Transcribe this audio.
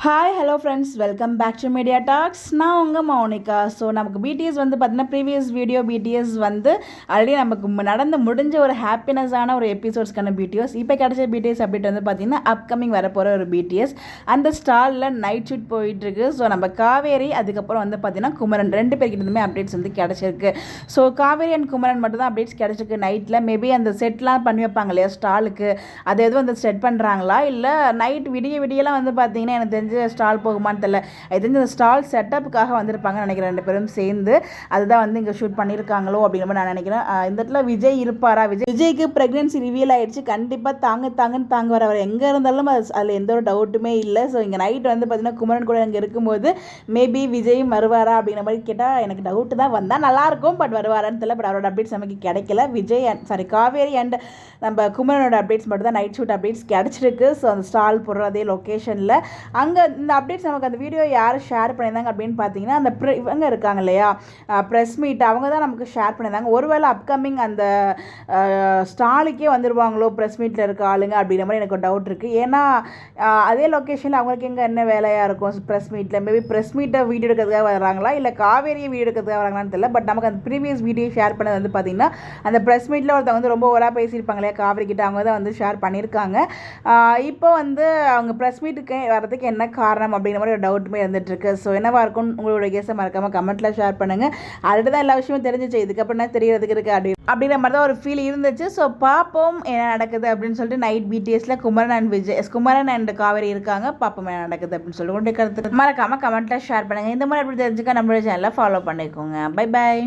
Hi hello friends, welcome back to media talks. நான் உங்கள் Mounika. So நமக்கு பிடிஎஸ் வந்து பார்த்தீங்கன்னா ப்ரீவியஸ் வீடியோ பிடிஎஸ் வந்து ஆல்ரெடி நமக்கு நடந்து முடிஞ்ச ஒரு ஹாப்பினஸான ஒரு எபிசோட்ஸ்க்கான பிடிஎஸ். இப்போ கிடைச்ச பிடிஎஸ் அப்டேட் வந்து பார்த்தீங்கன்னா அப்கமிங் வரப்போகிற ஒரு பிடிஎஸ். அந்த ஸ்டாலில் நைட் ஷூட் போயிட்டுருக்கு. ஸோ நம்ம காவேரி அதுக்கப்புறம் வந்து பார்த்தீங்கன்னா குமரன் ரெண்டு பேர்கிட்டதுமே அப்டேட்ஸ் வந்து கிடச்சிருக்கு. ஸோ காவேரி அண்ட் குமரன் மட்டும் தான் அப்டேட்ஸ் கிடச்சிருக்கு நைட்டில். மேபி அந்த செட்லாம் பண்ணி வைப்பாங்க இல்லையா ஸ்டாலுக்கு, அது எதுவும் வந்து செட் பண்ணுறாங்களா இல்லை நைட் விடியெல்லாம் வந்து பார்த்தீங்கன்னா எனக்கு ஸ்டால் போகுமான்னு தெரியல. இது இந்த ஸ்டால் செட்டப்புக்காக வந்திருப்பாங்கன்னு நினைக்கிறேன் ரெண்டு பேரும் சேர்ந்து. அதுதான் வந்து இங்கே ஷூட் பண்ணியிருக்காங்களோ அப்படிங்கிற மாதிரி நான் நினைக்கிறேன். இந்த இடத்துல விஜய் இருப்பாரா? விஜய்க்கு ப்ரெக்னென்சி ரிவீல் ஆயிடுச்சு. கண்டிப்பாக தாங்க வர அவர் எங்கே இருந்தாலும் அதில் எந்த ஒரு டவுட்டுமே இல்லை. ஸோ இங்கே நைட் வந்து பார்த்தீங்கன்னா குமரன் கூட இங்கே இருக்கும்போது மேபி விஜயும் வருவாரா அப்படிங்கிற மாதிரி கேட்டால் எனக்கு டவுட்டு தான். வந்தால் நல்லாயிருக்கும், பட் வருவாரான்னு தெரியல. பட் அவரோட அப்டேட்ஸ் நமக்கு கிடைக்கல. விஜய் காவேரி அண்ட் நம்ம குமரனோட அப்டேட்ஸ் மட்டும் தான் நைட் ஷூட் அப்டேட்ஸ் கிடச்சிருக்கு. ஸோ அந்த ஸ்டால் போடுற அதே லொக்கேஷனில் அங்கே இந்த அப்டேட்ஸ் நமக்கு அந்த வீடியோ யார் ஷேர் பண்ணியிருந்தாங்க அப்படின்னு பார்த்தீங்கன்னா அந்த இவங்க இருக்காங்க இல்லையா ப்ரெஸ் மீட், அவங்க தான் நமக்கு ஷேர் பண்ணியிருந்தாங்க. ஒருவேளை அப்கமிங் அந்த ஸ்டாலுக்கே வந்துடுவாங்களோ ப்ரெஸ் மீட்டில் இருக்க ஆளுங்க அப்படிங்கிற மாதிரி எனக்கு ஒரு டவுட் இருக்குது. ஏன்னா அதே லொக்கேஷனில் அவங்களுக்கு எங்கே என்ன வேலையாக இருக்கும் ப்ரெஸ் மீட்டில். மேபி ப்ரெஸ் மீட்டை வீடியோ எடுக்கிறதுக்காக வராங்களா இல்லை காவேரியை வீடியோ எடுக்கிறதுக்காக வராங்களான்னு தெரியல. பட் நமக்கு அந்த ப்ரீவியஸ் வீடியோ ஷேர் பண்ணது வந்து பார்த்திங்கன்னா அந்த ப்ரெஸ் மீட்டில் ஒருத்தவங்க வந்து ரொம்ப ஓவராக பேசியிருப்பாங்க இல்லையா காவேரி கிட்ட, அவங்க தான் வந்து ஷேர் பண்ணியிருக்காங்க. இப்போ வந்து அவங்க ப்ரெஸ் மீட்டுக்கு வரதுக்கு என்ன காரணம் அப்படிங்கிற மாதிரி ஒரு டவுட்டுமே இருந்துகிட்ருக்கு. ஸோ என்னவா இருக்கும் உங்களோட கேஸை மறக்காமல் கமெண்ட்டில் ஷேர் பண்ணுங்கள். ஆல்ரெடி தான் எல்லா விஷயமும் தெரிஞ்சிச்சு, இதுக்கப்புறம் என்ன தெரியறதுக்கு இருக்குது அப்படிங்கிற மாதிரி தான் ஒரு ஃபீல் இருந்துச்சு. ஸோ பார்ப்போம் என்ன நடக்குது அப்படின்னு சொல்லிட்டு. நைட் பிடிஎஸில் குமரன் அண்ட் காவேரி இருக்காங்க. பார்ப்போம் என்ன நடக்குது அப்படின்னு சொல்லிட்டு உங்களுடைய கருத்து மறக்காமல் கமெண்ட்டில் ஷேர் பண்ணுங்கள். இந்த மாதிரி அப்படி தெரிஞ்சுக்க நம்மளோட சேனலை ஃபாலோ பண்ணிக்கோங்க. Bye bye.